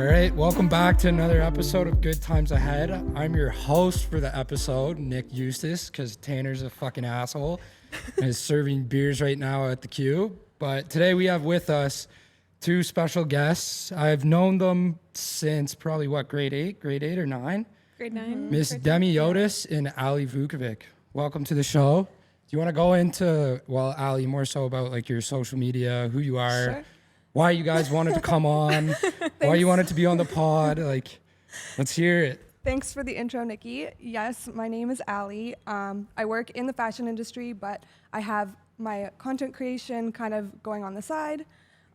All right, welcome back to another episode of Good Times Ahead. I'm your host for the episode, Nick Eustace, because Tanner's a fucking asshole and is serving beers right now at the Q. But today we have with us two special guests. I've known them since probably, grade 8 or 9? Grade 9. Miss Demi Otis and Ali Vukovic. Welcome to the show. Do you want to go into, Ali, more so about like your social media, who you are, Sure. why you guys wanted to come on, why you wanted to be on the pod? Like, let's hear it. Thanks for the intro, Nikki. Yes, my name is Ali. I work in the fashion industry, but I have my content creation kind of going on the side.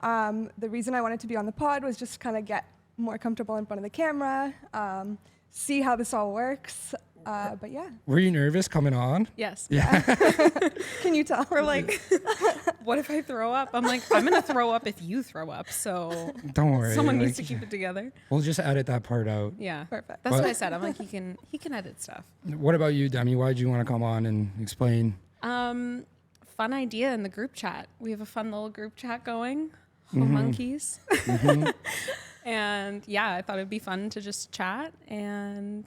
The reason I wanted to be on the pod was just kind of get more comfortable in front of the camera, see how this all works. But yeah. Were you nervous coming on? Yes. Yeah. Can you tell? We're like, what if I throw up? I'm like, I'm going to throw up if you throw up. So Don't worry. someone like, needs to keep it together. We'll just edit that part out. Yeah. Perfect. That's what I said. I'm like, he can edit stuff. What about you, Demi? Why did you want to come on and explain? Fun idea in the group chat. We have a fun little group chat going. Home monkeys. And yeah, I thought it'd be fun to just chat, and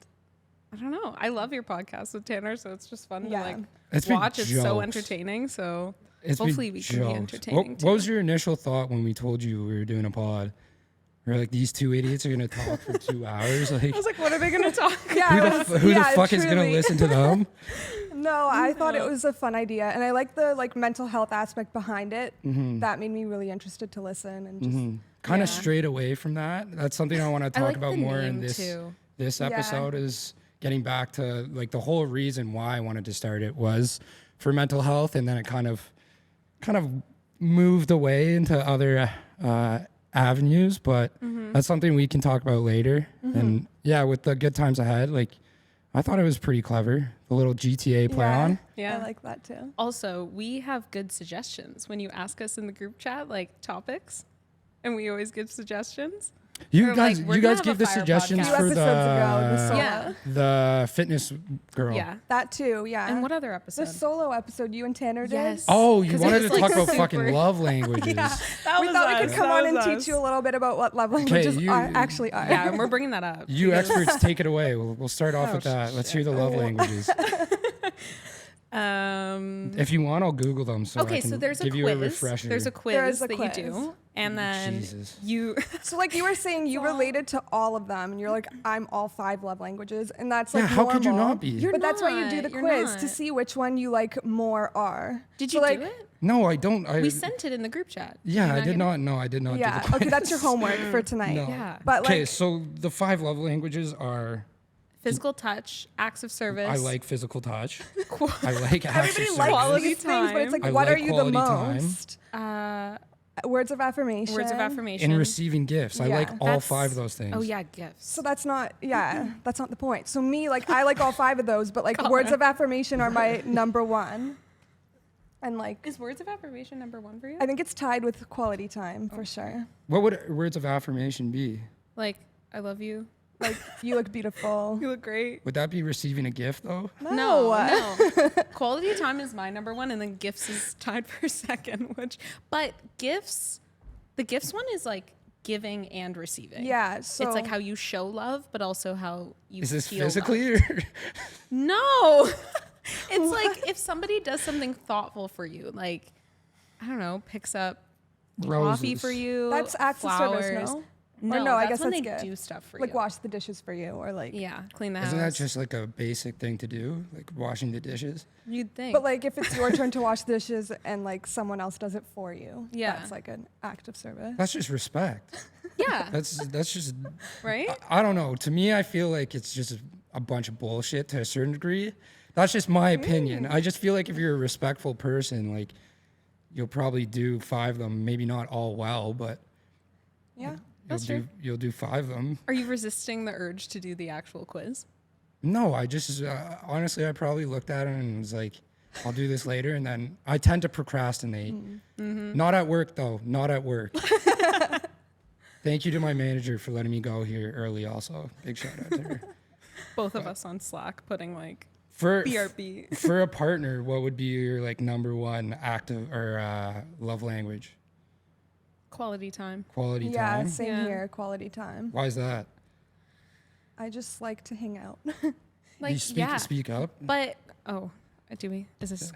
I don't know. I love your podcast with Tanner, so it's just fun to like It's been watch. It's so jokes. entertaining. So It's been hopefully we can be jokes. entertaining What was your initial thought when we told you we were doing a pod? We were like, these two idiots are going to talk for 2 hours. Like, I was like, what are they going to talk? Yeah, who the fuck is going to listen to them? No, I thought it was a fun idea, and I like the mental health aspect behind it. That made me really interested to listen and just Kind of strayed away from that. That's something I want to talk like about the more in name this too. this episode is getting back to like the whole reason why I wanted to start it was for mental health, and then it kind of moved away into other avenues, but that's something we can talk about later. And yeah, with the Good Times Ahead, like I thought it was pretty clever. The little GTA play on. Yeah. I like that too. Also, we have good suggestions when you ask us in the group chat, like topics, and we always give suggestions. You We're guys, like, we're you gonna guys have give a the fire suggestions podcast. for Episodes ago, the solo. Yeah. the fitness girl. Yeah. That too, yeah. And what other the episode? solo episode you and Tanner did? Yes. Oh, you 'Cause it wanted was, to like, talk about super- fucking love languages. That We was thought we us. could come That on and was teach us. you a little bit about what love languages you- actually are. Yeah, and we're bringing that up. You experts, take it away. We'll start off Oh, with that. Let's hear the love languages. If you want, I'll Google them so I Okay, can so there's a give quiz. you a refresher. There's a quiz There is a that quiz. you do, and then Jesus. you. So like you were saying, you related to all of them, and you're like, I'm all 5 love languages, and that's like Yeah, how could you normal. not be? You're But that's why you do not. the You're quiz not. to see which one you like more are. Did So, you like, do it? No, I don't. We sent it in the group chat. Yeah, I did get it? not. No, I did not. Yeah. Do the Okay, that's your quiz. homework for tonight. No. Yeah. But Okay, like, so the 5 love languages are: Physical touch, acts of service. I like physical touch. I like acts of everybody service. likes Quality these things, but it's time. like, I what like are you the quality time. most? Uh, Words of affirmation. words of affirmation. And receiving gifts. I Yeah. like all That's- 5 of those things. Oh yeah, gifts. So that's not, that's not the point. So me, like, I like all 5 of those, but like words of affirmation are my number 1. And like, Is words of affirmation number 1 for you? I think it's tied with quality time for sure. What would words of affirmation be? Like, I love you. Like, you look beautiful. You look great. Would that be receiving a gift though? No. Quality time is my number 1, and then gifts is tied for second. But gifts, the gifts one is like giving and receiving. Yeah, so It's like how you show love, but also how you Is this feel physically loved. or? No. It's like if somebody does something thoughtful for you, like, I don't know, picks up coffee Roses. for you. that's acts of flowers. service, no? No, Or no, I that's guess when that's they good. do stuff for Like you. wash the dishes for you, or like. Yeah, clean the house. Isn't that just like a basic thing to do, like washing the dishes? You'd think. But like if it's your turn to wash dishes and like someone else does it for you, Yeah. that's like an act of service. That's just respect. yeah, That's just. right? I don't know. To me, I feel like it's just a bunch of bullshit to a certain degree. That's just my opinion. I just feel like if you're a respectful person, like you'll probably do 5 of them. Maybe not all well, but Yeah. That's true. you'll do 5 of them. Are you resisting the urge to do the actual quiz? No, I just honestly, I probably looked at it and was like, I'll do this later, and then I tend to procrastinate. Not at work though. Not at work. Thank you to my manager for letting me go here early. Also, big shout out to her. Both of us on Slack putting like For BRB. for a partner, what would be your like number 1 active or love language? Quality time. Quality Yeah, time. same Yeah. here. Quality time. Why is that? I just like to hang out. Like, you speak up. But do we? Is this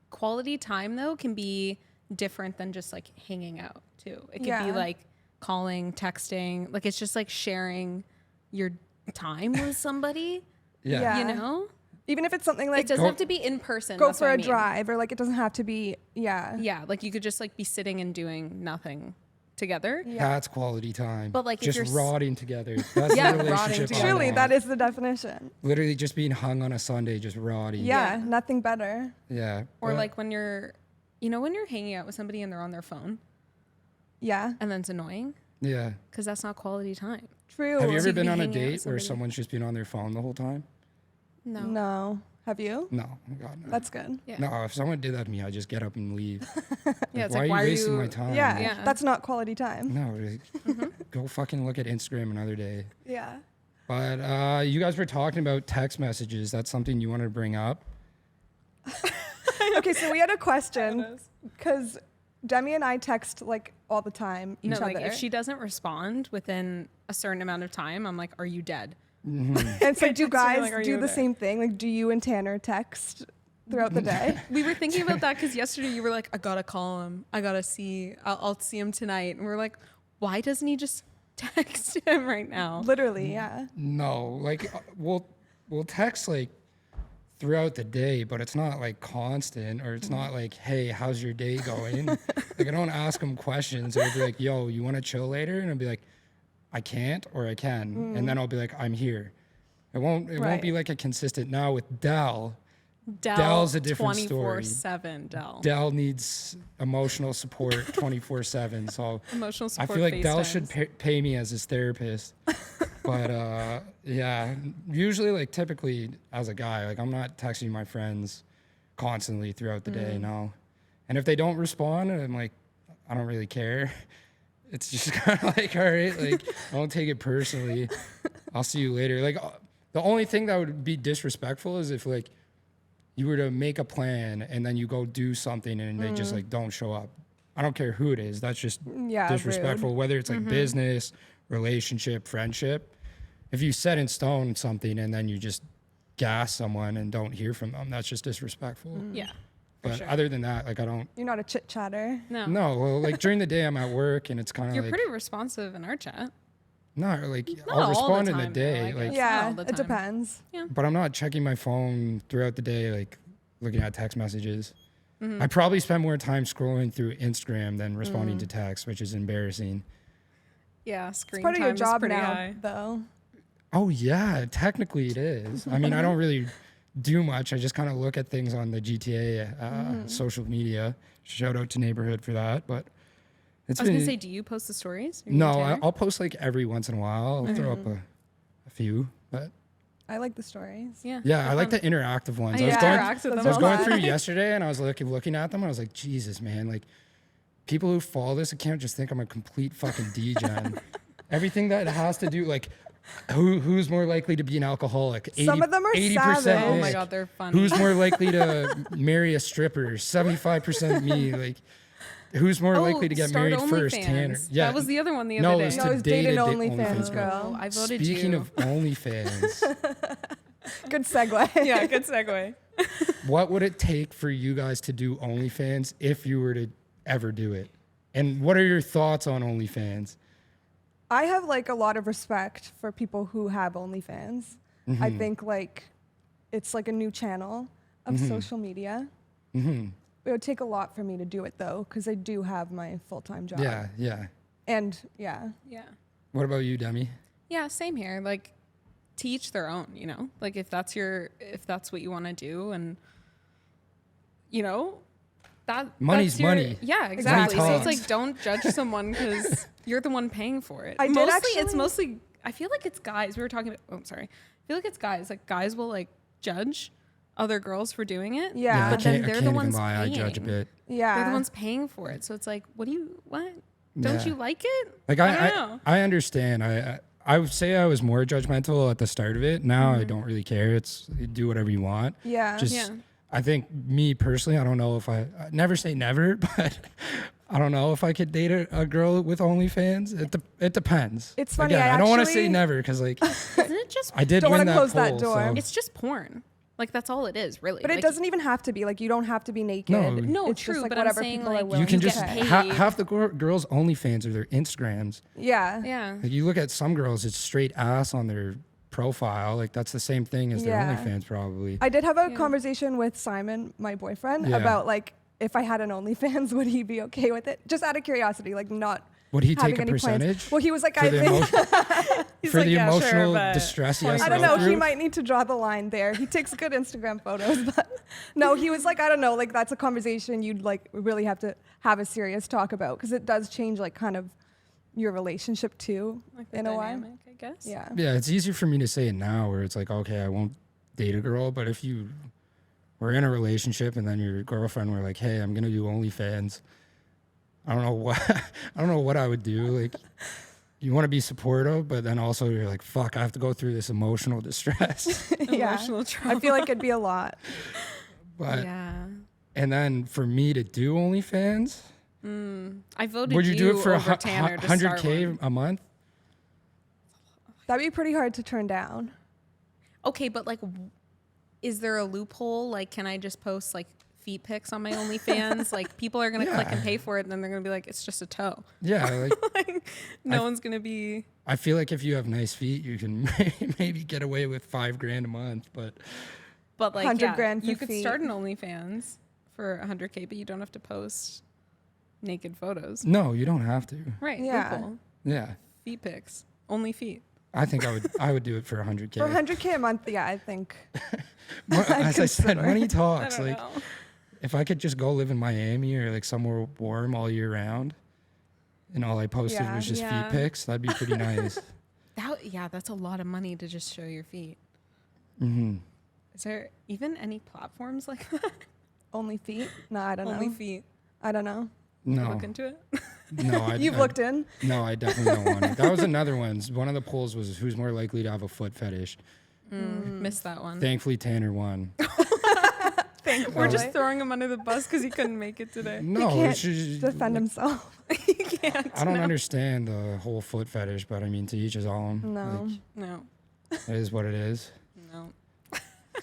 quality time though can be different than just like hanging out too. It could be Yeah. like calling, texting, like it's just like sharing your time with somebody, Yeah. you know? Even if it's something like It doesn't have to be in person. go that's for what I a mean. drive, or like it doesn't have to be. Yeah. Yeah, like you could just like be sitting and doing nothing together. Yeah. That's quality time. But, like, if just you're rotting together. That's Yeah, the rotting relationship. together. I Truly, want. that is the definition. Literally just being hung on a Sunday, just rotting. Yeah, Yeah. nothing better. Yeah. Or but- like when you're, when you're hanging out with somebody and they're on their phone Yeah. and then it's annoying Yeah. because that's not quality time. True. Have you So ever you could been be on a hanging out with date where somebody. someone's just been on their phone the whole time? No. No. Have you? No. God, no. That's good. Yeah. No, if someone did that to me, I'd just get up and leave. Yeah, it's why like, are why you are wasting you? my time? Yeah, Yeah. that's not quality time. No, like, go fucking look at Instagram another day. Yeah. But you guys were talking about text messages. That's something you wanted to bring up. Okay, so we had a question because Demi and I text like all the time each No, other. like if she doesn't respond within a certain amount of time, I'm like, are you dead? and it's like, do So you're guys like, are do you the there? same thing? Like, do you and Tanner text throughout the day? We were thinking about that because yesterday you were like, I gotta call him. I gotta see. I'll see him tonight. And we're like, why doesn't he just text him right now? Literally, yeah. No, like we'll text like throughout the day, but it's not like constant, or it's not like, hey, how's your day going? Like I don't ask him questions. I'll be like, yo, you want to chill later? And I'll be like, I can't, or I can, and then I'll be like, I'm here. It won't be Right. like a consistent. Now with Dell, Dell, Dell's a different story. 24/7 Dell. Dell needs emotional support 24/7. So Emotional I support. feel like Dell should FaceTimes. pay me as his therapist. But yeah, usually like typically as a guy, like I'm not texting my friends constantly throughout the day now. And if they don't respond, I'm like, I don't really care. It's just kind of like, all right, like I don't take it personally. I'll see you later. Like the only thing that would be disrespectful is if like you were to make a plan and then you go do something and they just like don't show up. I don't care who it is. That's just Yeah, disrespectful, whether it's like business, relationship, friendship. If you set in stone something and then you just gas someone and don't hear from them, that's just disrespectful. Yeah. But sure. other than that, like I don't. You're not a chit chatter. No. No, well, like during the day I'm at work and it's kind of You're like pretty responsive in our chat. not like Not I'll all the respond in time, the though, day, I like, guess. not Yeah, all the it time. depends. but I'm not checking my phone throughout the day, like looking at text messages. Mm-hmm. I probably spend more time scrolling through Instagram than responding to text, which is embarrassing. Yeah, screen It's part of time your job is pretty now, high. though. Oh yeah, technically it is. I mean, I don't really do much. I just kind of look at things on the GTA social media. Shout out to Neighborhood for that. But it's I was been gonna say, do you post the stories? Are you no. and Tanner? I'll post like every once in a while. I'll throw up a few, but I like the stories. Yeah. yeah, they're I like fun. the interactive ones. I I was Yeah. going, interact with That's them I was a going lot. through yesterday, and I was looking at them, and I was like, Jesus, man, like people who follow this account just think I'm a complete fucking degen. Everything that has to do like. Who's more likely to be an alcoholic? Some of them are 80% savage. Oh my Nick. god, they're fun. Who's more likely to marry a stripper? 75% me. Like, who's more likely to get start married first? OnlyFans. Tanner. Yeah. That was the other one the No, other it was day. No, to it's date dated a OnlyFans girl. girl. I voted Speaking you. of OnlyFans, Good segue. Yeah, good segue. what would it take for you guys to do OnlyFans if you were to ever do it? And what are your thoughts on OnlyFans? I have like a lot of respect for people who have OnlyFans. I think like it's like a new channel of social media. It would take a lot for me to do it though, because I do have my full-time job. Yeah, yeah. And yeah, Yeah. What about you, Demi? Yeah, same here. Like, to each their own, you know? Like, if that's what you want to do, and, you know, Money's that's your, money. Yeah, exactly. So it's talks. like, don't judge someone because you're the one paying for it. I did It's actually- mostly, I feel like it's guys. We were talking about, I'm sorry. I feel like it's guys. Like, guys will, like, judge other girls for doing it. Yeah. I But then can't, they're I the can't ones even lie. I judge a paying. bit. yeah. They're the ones paying for it. So it's like, what? Don't Yeah. you like it? Like I don't know. I understand. I would say I was more judgmental at the start of it. Now I don't really care. It's you do whatever you want. Yeah. Just Yeah. I think me personally, I don't know if I never say never, but I don't know if I could date a girl with OnlyFans. It depends. It's funny, Again, I I don't want to actually- say never because like Isn't it just? I did Don't win wanna that close that poll, door. so- It's just porn. Like that's all it is, really. But it Like, doesn't even have to be like you don't have to be naked. No. No, It's true. just, like, but I'm whatever saying people are like willing you can to just pay. half the girls' OnlyFans are their Instagrams. Yeah. Yeah. Like you look at some girls, it's straight ass on their profile. Like that's the same thing as their Yeah. OnlyFans, probably. I did have a Yeah. conversation with Simon, my boyfriend, Yeah. about like if I had an OnlyFans, would he be okay with it? Just out of curiosity, like not Would he having take a any percentage? plans. Well, he was like, for I the, think He's for like, the "Yeah, sure, emotional but distress he has to I don't go know. through? He might need to draw the line there. He takes good Instagram photos, but no, he was like, I don't know. Like that's a conversation you'd like really have to have a serious talk about because it does change like kind of your relationship too Like the in a way. dynamic, I guess. Yeah. Yeah, it's easier for me to say it now where it's like, okay, I won't date a girl, but if you were in a relationship and then your girlfriend were like, hey, I'm gonna do OnlyFans, I don't know what I don't know what I would do. Like you want to be supportive, but then also you're like, fuck, I have to go through this emotional distress. Yeah. Emotional trauma. I feel like it'd be a lot. But yeah. and then for me to do OnlyFans, I voted would you do it for over Tanner to start 100K one. a month? That'd be pretty hard to turn down. Okay, but like, is there a loophole? Like, can I just post like feet pics on my OnlyFans? Like, people are gonna click and Yeah. pay for it, and then they're gonna be like, it's just a toe. Yeah, like Like, no one's gonna be. I feel like if you have nice feet, you can maybe get away with $5,000 a month, but But like, 100 yeah, grand for you could feet. start an OnlyFans for 100K, but you don't have to post naked photos. no, you don't have to. Right. Yeah. Loophole. Yeah. Feet pics. Only feet. I think I would do it for 100K. For 100K a month, yeah, I think. As I said, money I talks. don't Like know. if I could just go live in Miami or like somewhere warm all year round, and all I posted Yeah. was just Yeah. feet pics, that'd be pretty nice. Yeah, that's a lot of money to just show your feet. Hmm. Is there even any platforms like that? Only feet? No, I don't Only know. feet. I don't know. No, Look into it. no, You've looked in? No, I definitely don't want it. That was another one. One of the polls was who's more likely to have a foot fetish. Missed that one. Thankfully, Tanner won. We're just throwing him under the bus because he couldn't make it today. No, he can't it's just- defend himself. he can't. I don't understand the whole foot fetish, but I mean, to each his own. No. Like, No. it is what it is. No.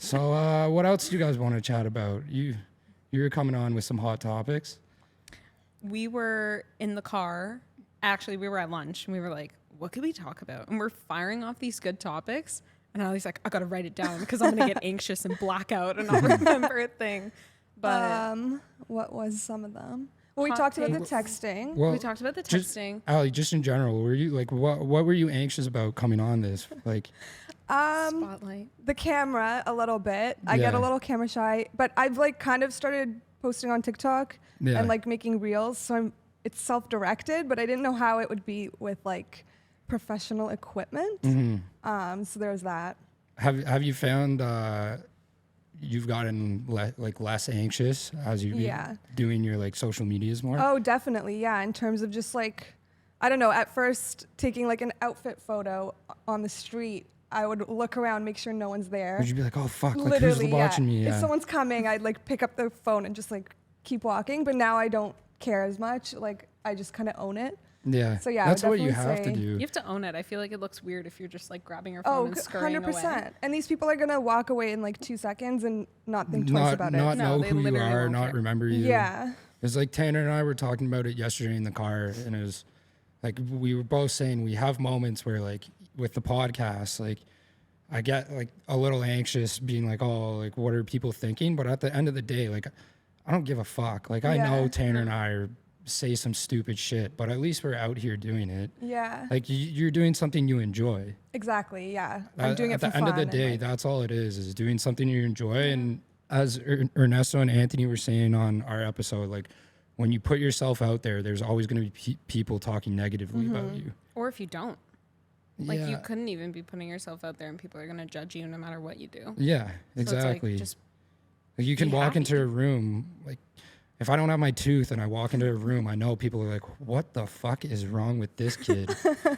So, what else do you guys want to chat about? You're coming on with some hot topics. We were in the car. Actually, we were at lunch and we were like, what could we talk about? And we're firing off these good topics. And Ali's like, I got to write it down because I'm going to get anxious and black out and I'll remember a thing. But What was some of them? Well, we Hot talked about the takes. texting. Well, we talked about the just- texting. Ali, just in general, were you like what were you anxious about coming on this? Like, Spotlight. The camera a little bit. I get Yeah. a little camera shy, but I've like kind of started posting on TikTok Yeah. and like making reels. So it's self-directed, but I didn't know how it would be with like professional equipment. Mm-hmm. So there's that. have you found you've gotten less anxious as you Yeah. doing your like social medias more? Oh, definitely. Yeah. In terms of just like, I don't know, at first taking like an outfit photo on the street, I would look around, make sure no one's there. Would you be like, oh fuck, like Literally, who's watching me? If Yeah. someone's coming, I'd like pick up the phone and just like keep walking. But now I don't care as much. Like I just kind of own it. Yeah. So, yeah, I would that's what you definitely have to say- do. You have to own it. I feel like it looks weird if you're just like grabbing your phone Oh, and scurrying 100%. away. And these people are gonna walk away in like 2 seconds and not think twice about not it. No, know they who you literally are, won't not care. remember you. Yeah. It's like Tanner and I were talking about it yesterday in the car, and it was like we were both saying we have moments where like with the podcast, like I get like a little anxious being like, oh, like what are people thinking? But at the end of the day, like I don't give a fuck. Like I know Yeah. Tanner and I say some stupid shit, but at least we're out here doing it. Yeah. Like you're doing something you enjoy. Exactly. Yeah. I'm doing it At for the end of the fun and, day, like, that's all it is doing something you enjoy. And as Ernesto and Anthony were saying on our episode, like when you put yourself out there, there's always going to be people talking negatively about you. Or if you don't. Like you Yeah. couldn't even be putting yourself out there and people are going to judge you no matter what you do. Yeah, So it's exactly. like, just Like you can be walk happy. into a room, like if I don't have my tooth and I walk into a room, I know people are like, what the fuck is wrong with this kid?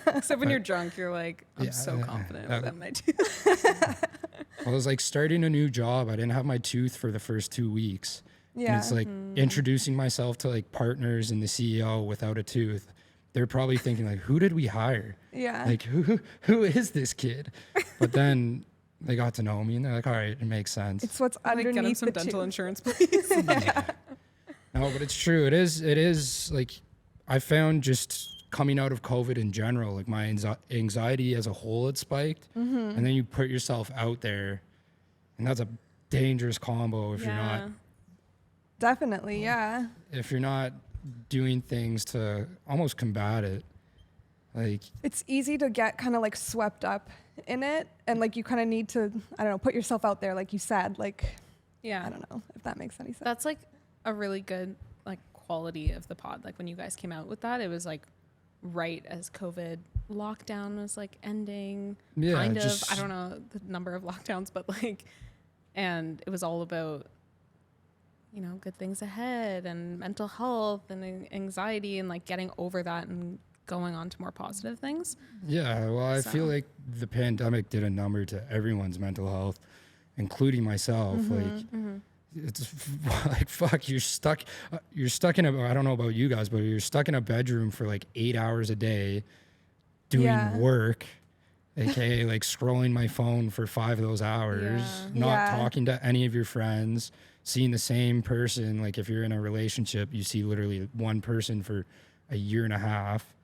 Except when you're drunk, you're like, I'm Yeah, so confident that- without my tooth. I was like starting a new job. I didn't have my tooth for the first 2 weeks. And Yeah. it's like introducing myself to like partners and the CEO without a tooth. They're probably thinking like, who did we hire? Yeah. Like who is this kid? But then they got to know me and they're like, all right, it makes sense. It's what's Like, underneath get him some the dental tooth. insurance, please. No, but it's true. It is like I found just coming out of COVID in general, like my anxiety as a whole had spiked. And then you put yourself out there and that's a dangerous combo if Definitely, yeah. you're not doing things to almost combat it. Like It's easy to get kind of like swept up in it, and like you kind of need to, I don't know, put yourself out there, like you said. Like, Yeah. I don't know if that makes any sense. That's like a really good like quality of the pod. Like when you guys came out with that, it was like right as COVID lockdown was like ending. Yeah, kind of. just- I don't know the number of lockdowns, but like, and it was all about, you know, good things ahead and mental health and anxiety and like getting over that and going on to more positive things. yeah, well, I feel So- like the pandemic did a number to everyone's mental health, including myself. Like it's like fuck, you're stuck in a, I don't know about you guys, but you're stuck in a bedroom for like 8 hours a day doing Yeah. work, aka like scrolling my phone for 5 of those hours, Yeah. not Yeah. talking to any of your friends, seeing the same person. Like if you're in a relationship, you see literally one person for a year and a half.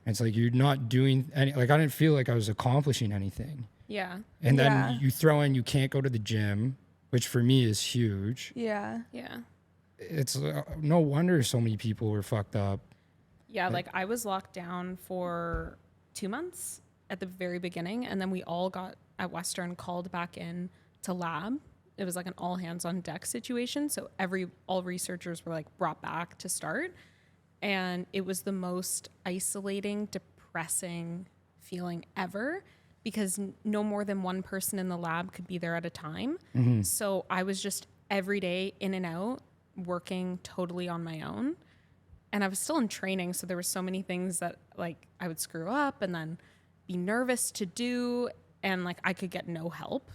It's like you're not doing any, like I didn't feel like I was accomplishing anything. Yeah. And then Yeah. you throw in, you can't go to the gym, which for me is huge. Yeah. Yeah. It's no wonder so many people were fucked up. Yeah, like I was locked down for 2 months at the very beginning, and then we all got at Western called back in to lab. It was like an all hands on deck situation. So all researchers were like brought back to start, and it was the most isolating, depressing feeling ever because no more than one person in the lab could be there at a time. So I was just every day in and out working totally on my own. And I was still in training, so there were so many things that like I would screw up and then be nervous to do, and like I could get no help,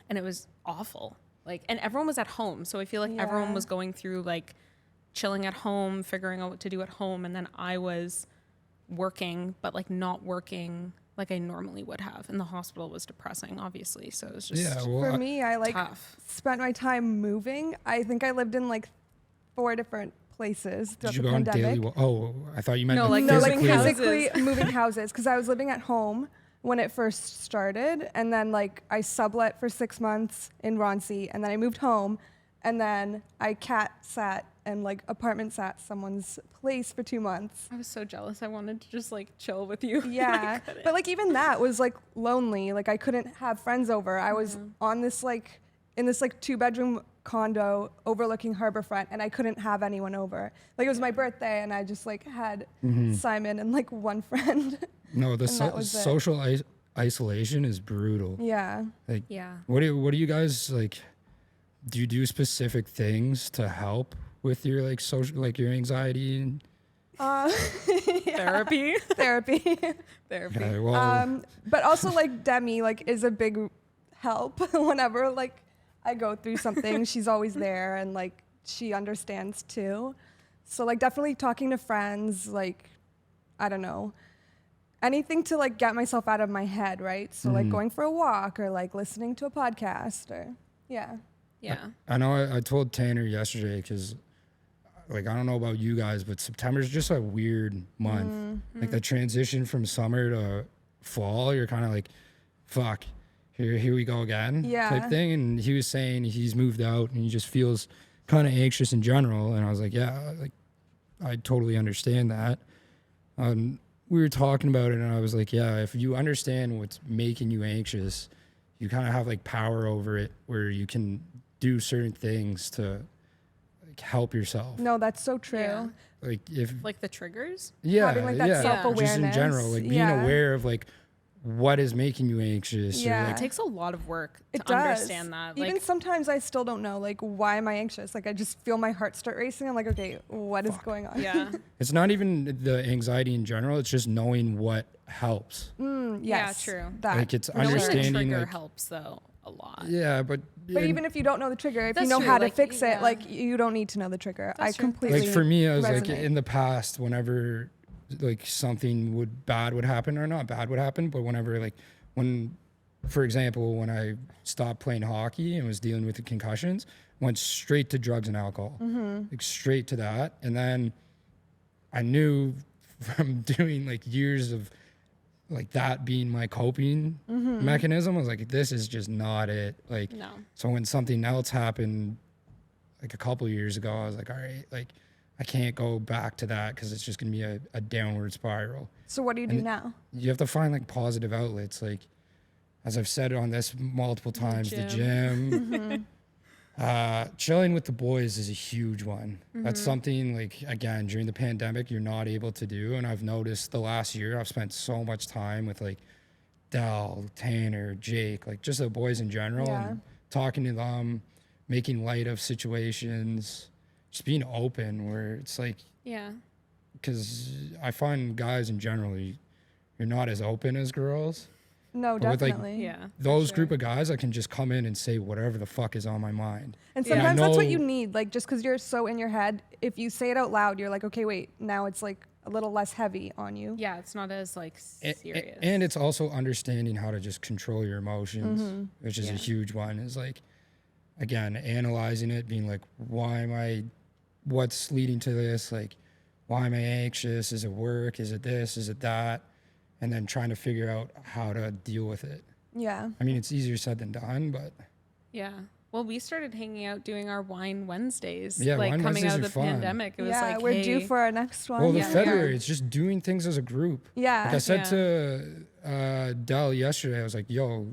and it was awful. Like, and everyone was at home, so I feel like everyone Yeah. was going through like chilling at home, figuring out what to do at home, and then I was working, but like not working like I normally would have. And the hospital was depressing, obviously, so it was just Yeah, For well, me, I like tough. spent my time moving. I think I lived in like 4 different places did throughout you the go on pandemic. daily? Oh, I thought you meant No, like like No, like moving houses. physically moving houses because I was living at home when it first started, and then like I sublet for 6 months in Roncy, and then I moved home, and then I cat sat and like apartment sat someone's place for 2 months. I was so jealous. I wanted to just like chill with you. Yeah, but like even that was like lonely. Like I couldn't have friends over. I was on this like in this like 2-bedroom condo overlooking Harborfront, and I couldn't have anyone over. Like it was my birthday, and I just like had Simon and like one friend. no, the and that was it. social isolation is brutal. Yeah. Like, Yeah. what do you guys like? Do you do specific things to help with your like social, like your anxiety? And, Therapy. Therapy. Therapy. yeah, well, But also like Demi like is a big help whenever like I go through something. She's always there, and like she understands too. So like definitely talking to friends, like I don't know, anything to like get myself out of my head, right? So like going for a walk or like listening to a podcast or yeah. Yeah. I know I told Tanner yesterday because, like, I don't know about you guys, but September's just a weird month. Like the transition from summer to fall, you're kind of like, fuck, here we go again, Yeah. type thing. And he was saying he's moved out and he just feels kind of anxious in general. And I was like, yeah, like I totally understand that. We were talking about it, and I was like, yeah, if you understand what's making you anxious, you kind of have like power over it, where you can do certain things to like help yourself. No, that's so true. Yeah. Like if Like the triggers. yeah, Having, like, that yeah, just in self-awareness. general, like being Yeah. aware of like what is making you anxious? Or, Yeah. It like, takes a lot of work It to does. understand that. Even Like, sometimes I still don't know, like, why am I anxious? Like, I just feel my heart start racing. I'm like, okay, what is going on? yeah. it's not even the anxiety in general. It's just knowing what helps. Yes. Yeah, true. That, Like, it's for Knowing sure. the understanding, trigger like- helps though a lot. Yeah, but But even if you don't know the trigger, if you That's know true, how to like, fix yeah. it, like, you don't need to know the trigger. That's I true. completely like for me, I was like resonate. in the past, whenever like something bad would happen, or not bad would happen, but whenever like when, for example, when I stopped playing hockey and was dealing with the concussions, went straight to drugs and alcohol, like straight to that, and then I knew from doing like years of like that being my coping mechanism, I was like, this is just not it. Like, No. so when something else happened like a couple of years ago, I was like, all right, like I can't go back to that because it's just gonna be a downward spiral. So what do you do now? You have to find like positive outlets. Like, as I've said on this multiple times, the gym, chilling with the boys is a huge one. That's something like, again, during the pandemic, you're not able to do. And I've noticed the last year, I've spent so much time with like Dell, Tanner, Jake, like just the boys in general, Yeah. and talking to them, making light of situations, just being open where it's like, Yeah. because I find guys in general, you're not as open as girls. No, But with, like, definitely. Yeah. Those group of guys, I can just come in and say whatever the fuck is on my mind. And Yeah. sometimes that's what know- you need. Like, just because you're so in your head, if you say it out loud, you're like, okay, wait, now it's like a little less heavy on you. Yeah. It's not as like serious. And it's also understanding how to just control your emotions, which is a Yeah. huge one. Is like, again, analyzing it, being like, what's leading to this? Like, why am I anxious? Is it work? Is it this? Is it that? And then trying to figure out how to deal with it. Yeah. I mean, it's easier said than done, but Yeah. Well, we started hanging out doing our wine Wednesdays. Yeah, like wine coming Wednesdays out are of the fun. pandemic. It was Yeah, like, we're due hey, for our next one. well, the Yeah. February, Yeah. it's just doing things as a group. Yeah. Like I said Yeah. to Dell yesterday, I was like, yo,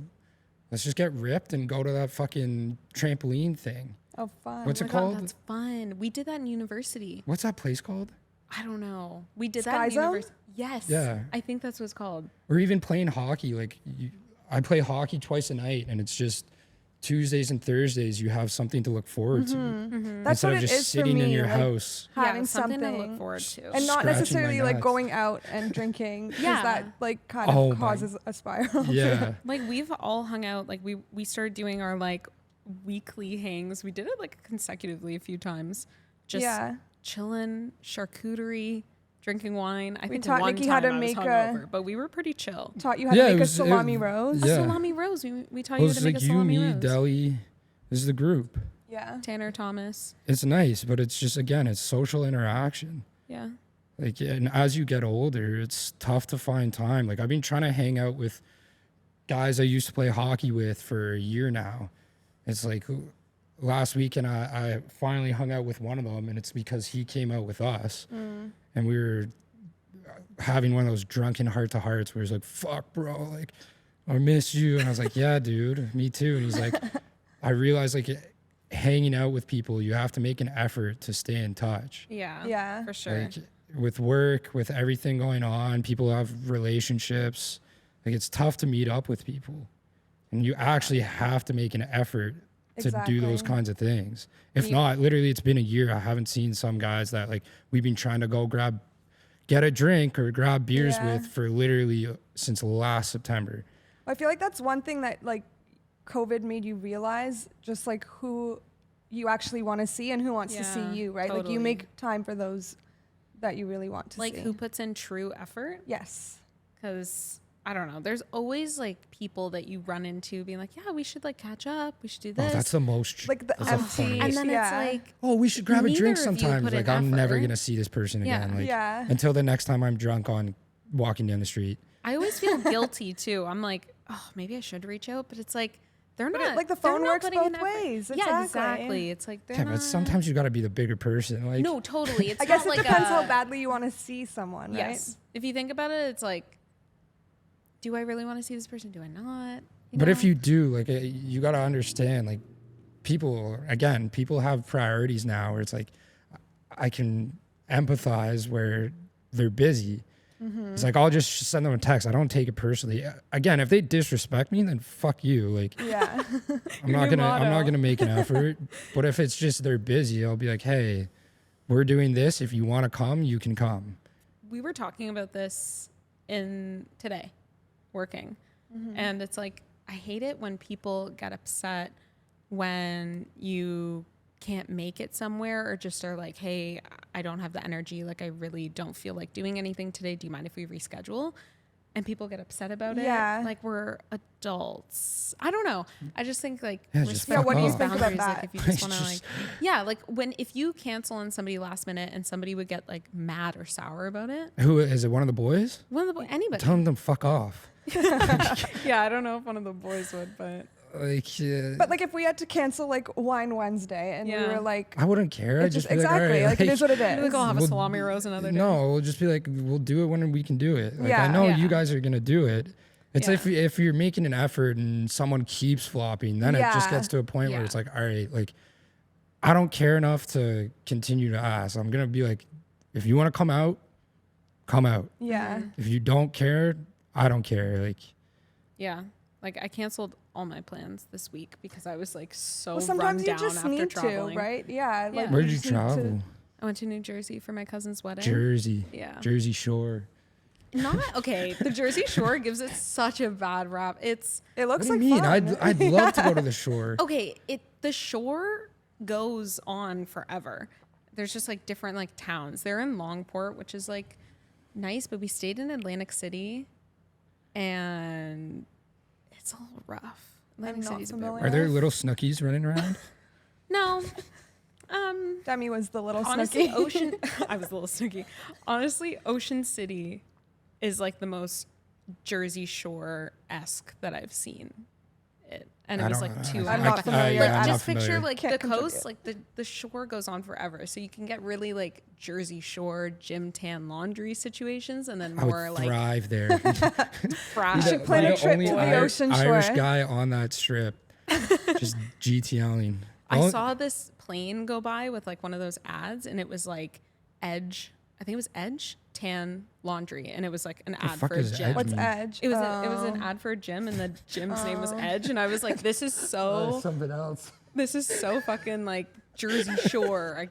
let's just get ripped and go to that fucking trampoline thing. Oh, fun. What's oh it my God, called? that's fun. We did that in university. What's that place called? I don't know. We did Sky that in Zone? university. Yes. Yeah. I think that's what it's called. Or even playing hockey. Like, I play hockey twice a night, and it's just Tuesdays and Thursdays, you have something to look forward to. That's Instead what of it just is for sitting me. in your like, house. having yeah, something to something look forward to. and not Scratching my necessarily like nuts. going out and drinking because Yeah. that like kind Oh of my- causes a spiral. Yeah. Like we've all hung out. Like we started doing our like weekly hangs. We did it like consecutively a few times. Just Yeah. chilling, charcuterie, drinking wine. I We think taught one Nikki time how to I was make a- hungover, but we were pretty chill. Taught you how Yeah, to it make was- a it- salami rose. A Yeah. salami rose. We taught Well, you it's to make like a you, salami me, rose. Deli. This is the group. Yeah. Tanner Thomas. It's nice, but it's just, again, it's social interaction. Yeah. Like, and as you get older, it's tough to find time. Like, I've been trying to hang out with guys I used to play hockey with for a year now. It's like last weekend I finally hung out with one of them, and it's because he came out with us, and we were having one of those drunken heart to hearts where he's like, "Fuck, bro, like I miss you," and I was like, "Yeah, dude, me too." And he's like, "I realized like hanging out with people, you have to make an effort to stay in touch." Yeah. Yeah. For sure. Like with work, with everything going on, people have relationships. Like it's tough to meet up with people, and you actually have to make an effort to do those Exactly. kinds of things. If You- not, literally, it's been a year. I haven't seen some guys that like we've been trying to go get a drink or grab beers Yeah. with for literally since last September. I feel like that's one thing that like COVID made you realize just like who you actually want to see and who wants to Yeah, see you, right? Like totally. you make time for those that you really want to Like see. who puts in true effort? Yes. Because I don't know. There's always like people that you run into being like, yeah, we should like catch up. We should do Oh, this. that's the most. Like the that's the empty funniest. and then yeah. it's like, Oh, we should grab a neither drink of you sometimes. put Like in I'm never effort. gonna see this person Yeah. again. Like Yeah. until the next time I'm drunk on walking down the street. I always feel guilty too. I'm like, oh, maybe I should reach out, but it's like they're But not. like the they're phone not works putting in both effort. ways. Yeah, Exactly. exactly. It's like they're Yeah, not. but sometimes you got to be the bigger person. Like No, totally. It's I guess not it like depends a, how badly you want to see someone, right? Yes. If you think about it, it's like, do I really want to see this person? Do I not? But if know? you do, like, you got to understand, like, people have priorities now where it's like, I can empathize where they're busy. It's like, I'll just send them a text. I don't take it personally. Again, if they disrespect me, then fuck you. Like, Yeah. I'm not gonna make an effort. But if it's just they're busy, I'll be like, hey, we're doing this. If you want to come, you can come. We were talking about this in today, working, and it's like, I hate it when people get upset when you can't make it somewhere, or just are like, hey, I don't have the energy, like I really don't feel like doing anything today, do you mind if we reschedule? And people get upset about it. Like, we're adults. I don't know, I just think like respect what do you these think about boundaries. that? Like, if you just want to like if you cancel on somebody last minute and somebody would get like mad or sour about it. Who is it? One of the boys? Anybody. Tell them to fuck off. Yeah, I don't know if one of the boys would, but Like, But like if we had to cancel like Wine Wednesday and we were like, I wouldn't care. I'd just be exactly, like, like it is what it is. Like, I'll have a salami rose another day. No, we'll just be like, we'll do it when we can do it. Like, Yeah. I know Yeah. you guys are gonna do it. It's Yeah. if you're making an effort and someone keeps flopping, then it just Yeah. gets to a point where Yeah. it's like, all right, like I don't care enough to continue to ask. I'm gonna be like, if you want to come out, come out. Yeah. If you don't care, I don't care. Like, Yeah. Like, I canceled all my plans this week because I was like so Well, sometimes run you down just after need traveling. to, right? Yeah. Yeah. Like, where did you just need to- travel? I went to New Jersey for my cousin's wedding. Jersey. Yeah. Jersey Shore. Not okay. The Jersey Shore gives it such a bad rap. It's It looks What do like you mean? fun. I'd love to go to the shore. okay. The shore goes on forever. There's just like different like towns. They're in Longport, which is like nice, but we stayed in Atlantic City, and it's a little rough. Atlantic not City's a bit familiar. rough. Are there little snookies running around? No. Demi was the little Honestly, snooki. Ocean. I was a little snooky. Honestly, Ocean City is like the most Jersey Shore-esque that I've seen. And it was like 2 I'm hours. not familiar. Like, I'm not just picture familiar. like Can't the coast, contribute. like the shore goes on forever. So you can get really like Jersey Shore gym tan laundry situations, and then I more would like thrive there. fresh. should plan a trip to the ocean Irish shore. guy on that strip, just GTLing. I saw this plane go by with like one of those ads, and it was like Edge. I think it was Edge tan laundry, and it was like an ad fuck for a is gym. Edge? What's mean? Edge? It was an ad for a gym, and the gym's name was Edge, and I was like, this is something else. this is so fucking like Jersey Shore.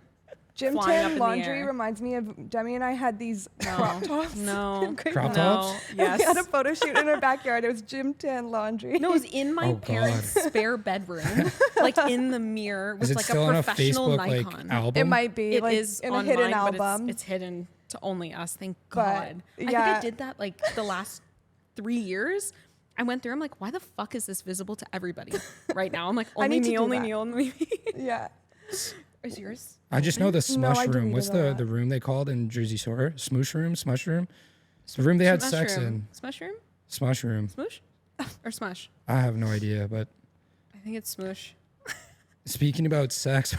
Gym flying up in tan the laundry air. reminds me of Demi and I had these crop tops. No, Crop no, tops? We had a yes. photo shoot in our backyard. It was gym tan laundry. No, it was in my Oh, parents' spare bedroom, like in the mirror, Is with it like still a on a professional Facebook Nikon. like album? It might be It like is in a on hidden mine, but album. it's hidden to only us. Thank But, God. I think I yeah. did that like the last 3 years. I went through. I'm like, why the fuck is this visible to everybody right now? I'm like, I only need to me, do only that. me, only me. Yeah. Is yours? I just know the No, I smush room. deleted What's that. the room they called in Jersey Shore? Smoosh room? Smush room? It's the room they had sex in. Smush room? Smush room. Smoosh? Or smush? I have no idea, but I think it's smoosh. speaking about sex,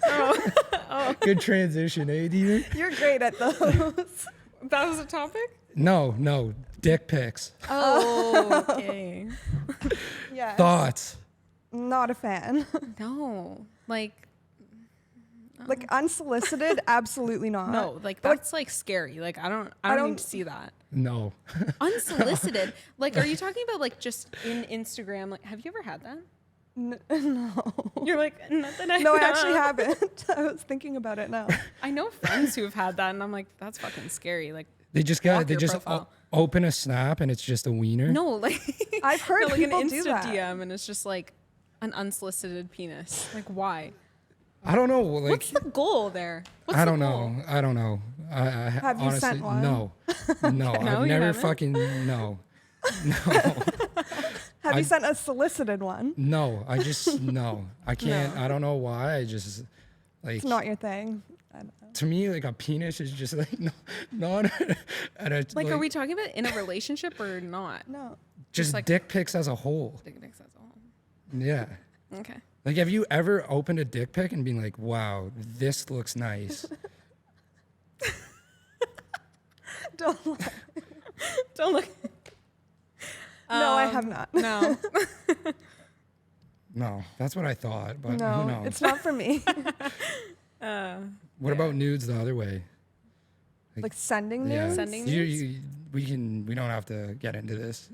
Oh, good transition, eh, Dina? You're great at those. that was a topic? No, dick pics. Oh, okay. Yeah. Thoughts? Not a fan. No, like, Like unsolicited, absolutely not. no, like But, that's like scary. Like, I don't need don't- to see that. No. Unsolicited. Like, are you talking about like just in Instagram? Like, have you ever had that? No. You're like, not that I No, I actually haven't. I was thinking about it now. I know friends who have had that, and I'm like, that's fucking scary. Like, They just Block they your just profile. open a snap and it's just a wiener. no, like I've heard no, like people an do Insta that. DM, and it's just like an unsolicited penis. Like, why? I don't know. Like What's the goal there? What's I the don't goal? know. I don't know. I Have you honestly, sent one? No, No, I've you never haven't? fucking no. Have you sent a solicited one? No, I just no. I can't. I don't know why. I just like It's not your thing. I don't know. to me like a penis is just like no, not and it's Like, are we talking about in a relationship or not? No. just like- dick pics as a whole? Dick pics as a whole. Yeah. Okay. Like, have you ever opened a dick pic and been like, "Wow, this looks nice"? Don't lie. Don't look. No, I have not. No. No, that's what I thought, but who No, knows? it's not for me. What about nudes the other way? Like sending Yeah. nudes? Sending You- nudes? we don't have to get into this.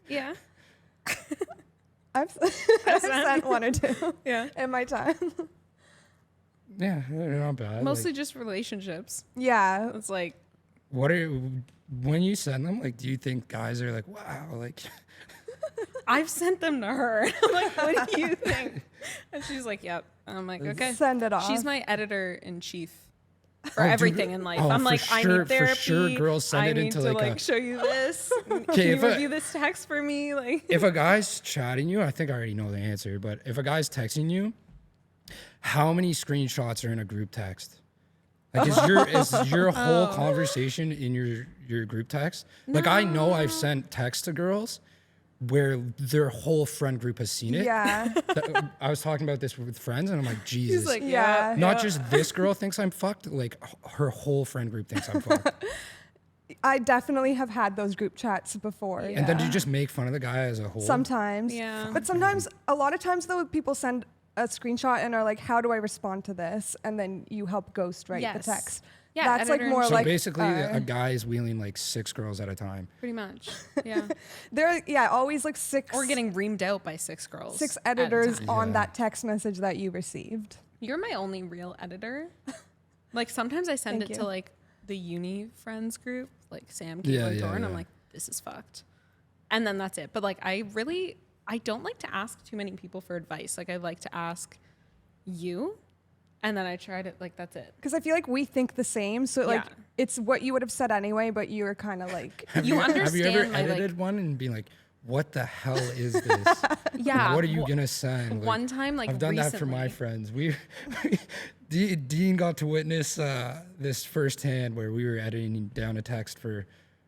Yeah. I've sent one or two Yeah. in my time. Yeah, they're not bad. Mostly Like, just relationships. Yeah. It's like, when you send them, like, do you think guys are like, wow, like, I've sent them to her. I'm like, what do you think? And she's like, yep. And I'm like, okay. Send it off. She's my editor in chief for Oh, do- everything in life. oh, I'm for like, I sure- need for therapy. sure girls send I it need into, to like, a- show you this. Can Okay, you if a- review this text for me? Like, if a guy's chatting you, I think I already know the answer, but if a guy's texting you, how many screenshots are in a group text? Like, is your whole conversation in your group text? Like, I know I've sent texts to girls where their whole friend group has seen it. Yeah. I was talking about this with friends, and I'm like, Jesus. he's like, Yeah. yeah. Not just this girl thinks I'm fucked, like her whole friend group thinks I'm fucked. I definitely have had those group chats before. Yeah. And then do you just make fun of the guy as a whole? Sometimes. Yeah. But sometimes, a lot of times though, people send a screenshot and are like, how do I respond to this? And then you help ghostwrite Yes. the text. Yeah, That's like editor in more chief. So like basically, a guy is wheeling like 6 girls at a time. Pretty much. Yeah. there are always like six Or getting reamed out by 6 girls. six at a editors time. on Yeah. that text message that you received. You're my only real editor. Like sometimes I send Thank it you. to like the uni friends group, like Sam, Yeah, Caitlin, yeah, Thor, and I'm yeah. like, this is fucked. And then that's it. But like I don't like to ask too many people for advice. Like I like to ask you, and then I try to like that's it. Because I feel like we think the same. So like Yeah. it's what you would have said anyway, but you're kind of like, You Have you understand ever my like edited one and been like, what the hell is this? yeah. What are you gonna send? Like, One time like I've done recently, that for my friends. Dean got to witness this firsthand where we were editing down a text for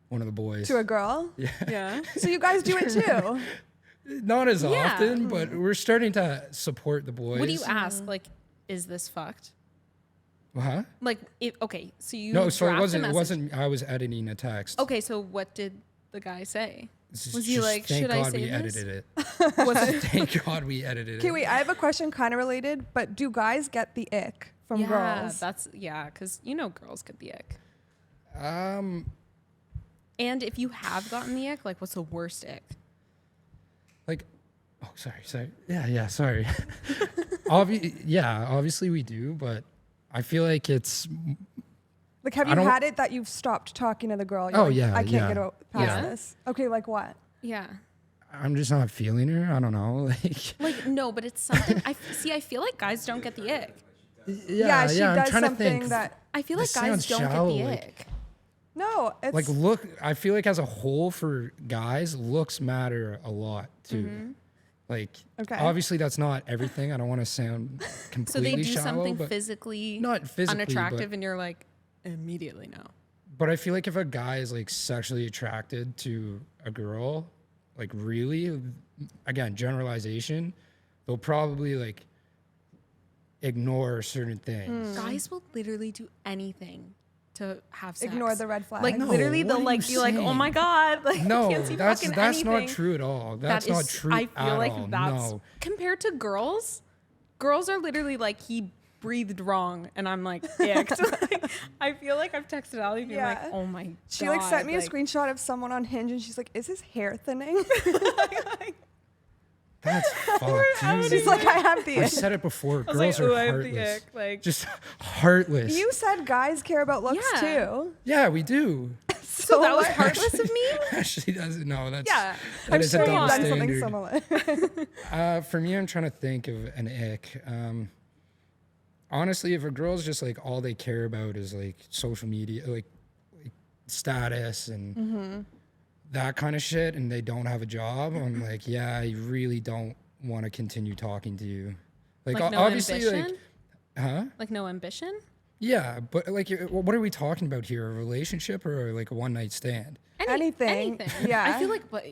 one of the boys. to a girl. Yeah. So you guys do it too. Not as Yeah. often, but we're starting to support the boys. What do you ask? Like, is this fucked? Huh? Like, okay, so you No, so it draft a wasn't. It message. wasn't. I was editing a text. Okay, so what did the guy say? This is Was he just like, thank should I God say we this? edited it. Was it Thank God we edited Okay, it. wait. I have a question kind of related, but do guys get the ick from yeah, girls? that's because girls get the ick. Um, And if you have gotten the ick, like, what's the worst ick? like, oh, sorry. Yeah, sorry. Obviously we do, but I feel like it's Like, have I you don't- had it that you've stopped talking to the girl? You're Oh, like, yeah, I can't yeah. get past Yeah. this. Okay, like what? Yeah. I'm just not feeling her. I don't know. Like, Like, no, but it's something. I feel like guys don't get the ick. Yeah, she I'm does trying to something think. that. I feel like This guys sounds don't shallow, get the like- ick. No, it's Like, look, I feel like as a whole for guys, looks matter a lot too. Mm-hmm. Like, Okay. obviously that's not everything. I don't want to sound So completely they do shallow, something but physically, not physically, unattractive, and you're like, immediately no. But I feel like if a guy is like sexually attracted to a girl, like really, again, generalization, they'll probably like ignore certain things. Guys will literally do anything to have sex. ignore the red flag. Like No, literally, what they'll are you like be like, "Oh saying? my god!" Like No, I can't see that's fucking not anything. true at all. That's That not is- true I feel at like all. that's No. compared to girls. Girls are literally like he breathed wrong, and I'm like, icked. Like, I feel like I've texted Ali being like, Yeah. "Oh my god!" she like sent me a like, screenshot of someone on Hinge, and she's like, "Is his hair thinning?" That's fucked. She's dude. like, "I have the I've ick." said it before. I was Girls like, are "Ooh, I have the heartless. ick." Like, Just heartless. You said guys care about looks Yeah. too. Yeah, we do. so that was what? heartless of me. Actually, doesn't. No, that's Yeah. that I'm is sure a you've double done something standard. similar. For me, I'm trying to think of an ick. Honestly, if a girl's just like all they care about is like social media, like status and Mm-hmm. that kind of shit, and they don't have a job, I'm like, yeah, I really don't want to continue talking to you. Like, Like no obviously, ambition. huh? Like no ambition. Yeah, but like, what are we talking about here? A relationship or like a one night stand? Anything. Anything. Yeah. I feel like, but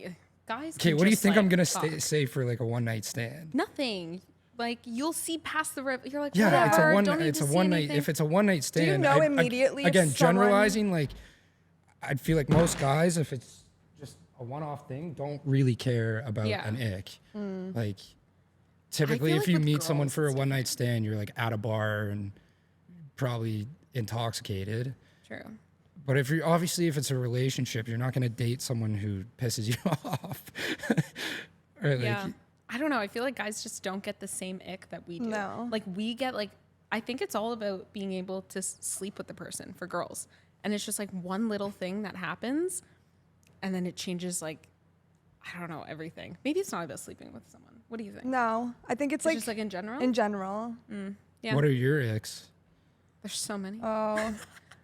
guys. Okay, can what do you just, think I'm like, gonna fuck. say for like a one night stand? Nothing. Like you'll see past the you're like, Yeah, whatever, it's a one. don't need It's to a see one night. anything. If it's a one night stand, know I- immediately if again, someone- generalizing, like, I'd feel like most guys, if it's just a one-off thing, don't really care about Yeah. an ick. Like, typically, feel if like you with meet someone girls, for a it's one night stand, you're like at a bar and probably intoxicated. True. But if you're obviously if it's a relationship, you're not gonna date someone who pisses you off. Or like, Yeah. I don't know. I feel like guys just don't get the same ick that we do. No. Like we get like, I think it's all about being able to sleep with the person for girls. And it's just like one little thing that happens and then it changes like, I don't know, everything. Maybe it's not about sleeping with someone. What do you think? No, I think it's like just like in general? in general. Yeah. What are your icks? There's so many. Oh,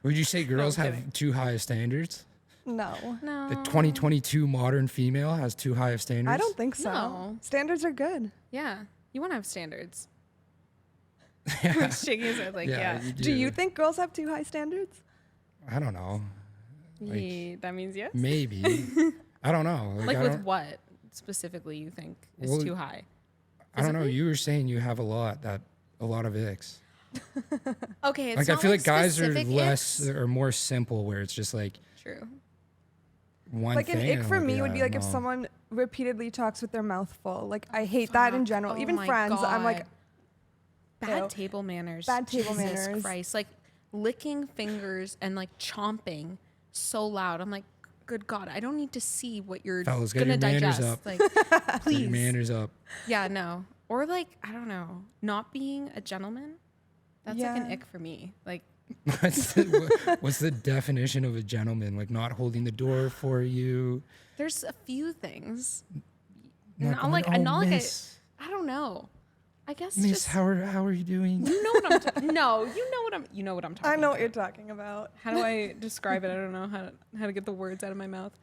Would you say girls I'm have kidding. too high of standards? no. No. The 2022 modern female has too high of standards? I don't think so. No. Standards are good. Yeah. You want to have standards. Yeah. Shaking his head like, yeah. you Do you think girls have too high standards? I don't know. Like, Yeah, that means yes? Maybe. I don't know. Like I with don't, what specifically you think is Well, too high? I don't know. physically? You were saying you have a lot of icks. Okay, it's Like I not feel like guys are specific less icks. or more simple where it's just like True. one Like thing. an ick and for I'm me would be like if no. someone repeatedly talks with their mouth full. Like I hate that in Fuck. general. Oh Even my friends, I'm like, God. Bad Ew. table manners. Bad table Jesus manners. Christ. Like licking fingers and like chomping so loud. I'm like, good God, I don't need to see what you're Fellas, get gonna your manners digest. up. Like, Get your please. manners up. Yeah, no. Or like, I don't know, not being a gentleman. That's like an Yeah. ick for me. Like, What's the definition of a gentleman? Like not holding the door for you. there's a few things. Not Not going, like, "Oh, not like miss, I don't know. I guess miss, just how are you doing? you know what I'm no, you know what I'm talking I know about. what you're talking about. How do I describe it? I don't know how to get the words out of my mouth.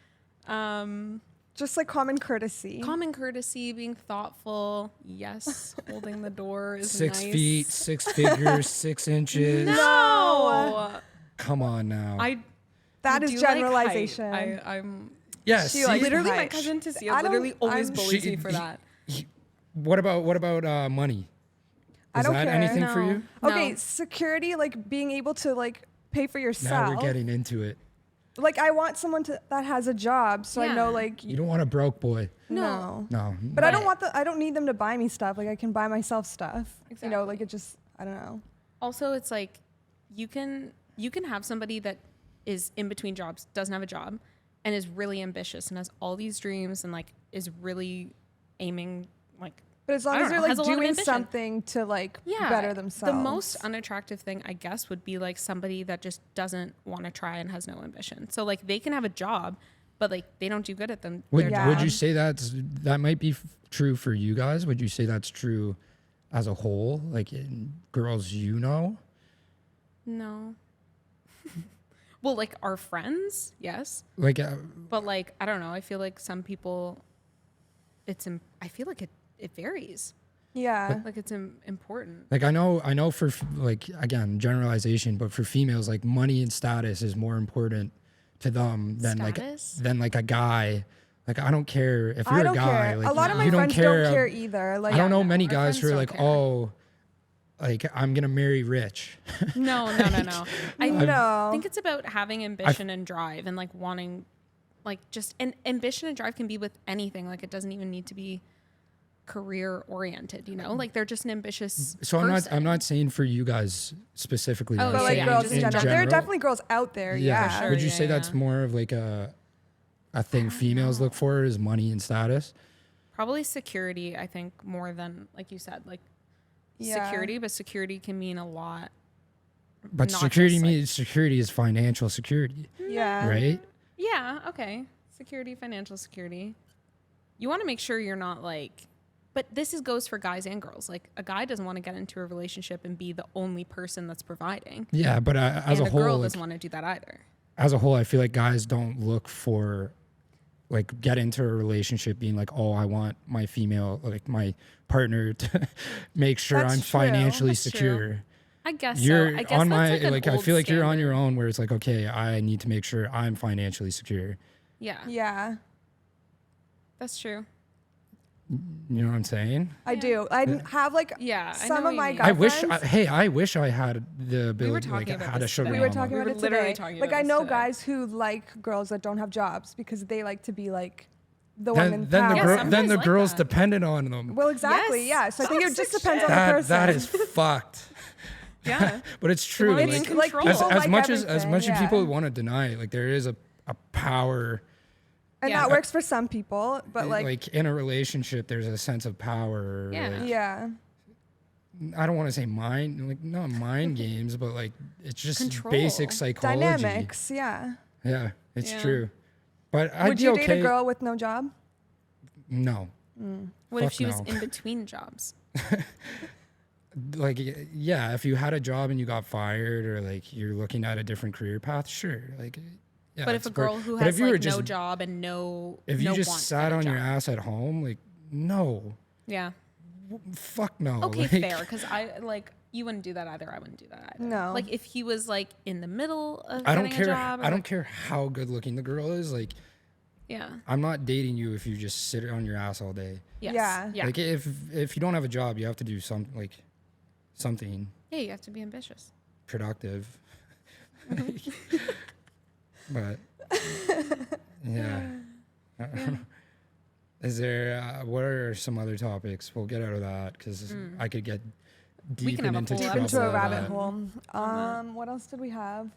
Just like common courtesy. Common courtesy, being thoughtful. Yes, holding the door is 6 nice. feet, 6 figures, 6 inches. No, Come on now. That I is do like height. generalization. I'm yeah, she see, likes literally my height. cousin Tissia I don't- literally always I'm- bullies She- me for that. what about money? I Is don't that care. anything for No. you? Okay, No. security, like being able to like pay for Now yourself. we're getting into it. Like I want someone that has a job, so I know Yeah. like You don't want a broke boy. no. No. But I don't But- I don't need them to buy me stuff. Like I can buy myself stuff. You know, Exactly. like it just I don't know. Also, it's like you can have somebody that is in between jobs, doesn't have a job, and is really ambitious and has all these dreams and like is really aiming like But as long I as don't they're know, like has a lot of doing ambition. something to like better themselves. The most unattractive thing, I guess, would be like somebody that just doesn't want to try and has no ambition. So like they can have a job, but like they don't do good at them. Would their Yeah. would you job. say that might be true for you guys? Would you say that's true as a whole? Like in girls you know? No. Well, like our friends, yes, Like but like I don't know. I feel like some people, I feel like it varies. yeah. Like it's important. I know for like again generalization, but for females like money and status is more important to them than Status? like a guy. Like I don't care if you're I a don't guy. care. Like A lot of my you friends don't care. don't care either. Like I don't know no, many our guys who are friends like, don't care. oh, like I'm gonna marry rich. No. I No. think it's about having ambition and drive and like wanting, like just and ambition and drive can be with anything. Like it doesn't even need to be career oriented. You know, like they're just an ambitious. So person. I'm not saying for you guys specifically. Oh, I'm but like yeah, saying girls just in in general. There are general. definitely girls out there. Yeah. For sure. Would you yeah, say that's yeah. more of like a thing females look for is money and status? Probably security. I think more than like you said, like Yeah. security. But security can mean a lot. But Not security just, like- means security is financial security, Yeah. right? Yeah. Okay. Security, financial security. You want to make sure you're not like. But this goes for guys and girls. Like a guy doesn't want to get into a relationship and be the only person that's providing, Yeah, but as and a a girl whole, like, doesn't want to do that either. as a whole, I feel like guys don't look for like get into a relationship being like, oh, I want my female, like my partner to make sure That's I'm true. financially That's true. secure. I guess You're so. I guess on my that's like, an I old feel like you're on your standard. own where it's like, okay, I need to make sure I'm financially secure. Yeah, Yeah. that's true. You know what I'm saying? I do. I have like Yeah, I know some what of you my mean. guy I wish friends. I wish I had the ability talking like about had a this sugar today. We were mama. talking We about were it literally today. talking Like about I this know today. guys who like girls that don't have jobs because they like to be like the then, one in then the power. Yeah, girl, then sometimes the like girl's that. dependent on them. Well, exactly. Yes. Yeah. So I think it just Toxic depends on the That person. that is fucked. Yeah. But it's true. wanna be in control. as people much like as everything, people yeah. want to deny it, like there is a power. And Yeah. that works for some people, but Like in a relationship, there's a sense of power. Yeah. Like, yeah. I don't want to say mind, like not mind games, but like it's just Control. basic psychology. Dynamics, yeah. Yeah, it's Yeah. true. But I'd Would be you okay. date a girl with no job? No. What if Fuck she was no. in between jobs? Like, yeah, if you had a job and you got fired, or like you're looking at a different career path, sure. Like, yeah. But if it's a girl who but has if you were like just, no job and no if you no just want to sat get a on your job. ass at home, like, no, Yeah. fuck no. Okay, like, fair. Because I like you wouldn't do that either. I wouldn't do that either. No. Like if he was like in the middle of I don't getting care. a job. Or I don't like- care how good looking the girl is. Like, Yeah. I'm not dating you if you just sit on your ass all day. Yes. Yeah. Yeah. Like, if you don't have a job, you have to do something Yeah. You have to be ambitious. productive. But yeah. Is there? What are some other topics? We'll get out of that because I could get deep can have a into whole Deep trouble. into a with rabbit that. hole. What else did we have?